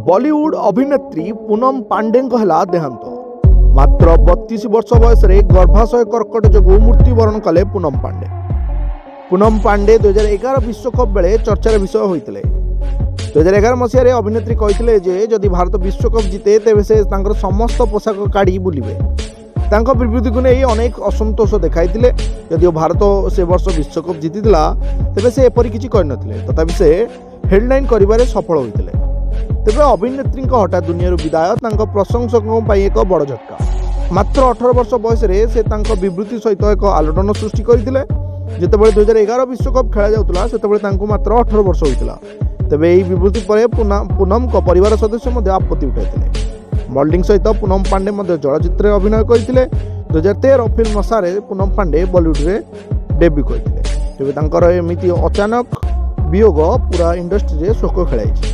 बॉलीवुड अभिनेत्री पूनम पांडे है देहांत। मात्र 32 वर्ष बयस गर्भाशय कर्कट जो मृत्युवरण कले पूनम पांडे 2011 विश्वकप बेले चर्चार विषय होते। 2011 मसीह अभिनेत्री कहते जदि भारत विश्वकप जीते तेरे से समस्त पोशाक काढ़ी बुलिबे। विवृत्ति को नहीं अनेक असंतोष देखाई जदिव भारत से वर्ष विश्वकप जीतीला तेरे से एपरी किसी करें तथापि से हेडलाइन कर सफल होते। तेज अभिनेत्री हठात दुनिया विदाय प्रशंसकों एक बड़ झटका। मात्र 18 वर्ष बयस से विवृत्ति सहित एक आलोड़न सृष्टि करते। जितेबाला 2011 विश्वकप खेल जाऊला से मात्र 18 वर्ष होता। तेज यही विवृत्ति पर पूनम परिवार सदस्य आपत्ति उठाई। मॉडलिंग सहित पूनम पांडे चलचित्र अभिनय करते। 2013 फिल्म नशारे पूनम पांडे बॉलीवुड में डेब्यू करते। तेज एमती अचानक वियोग पूरा इंडस्ट्री शोक खेलाई।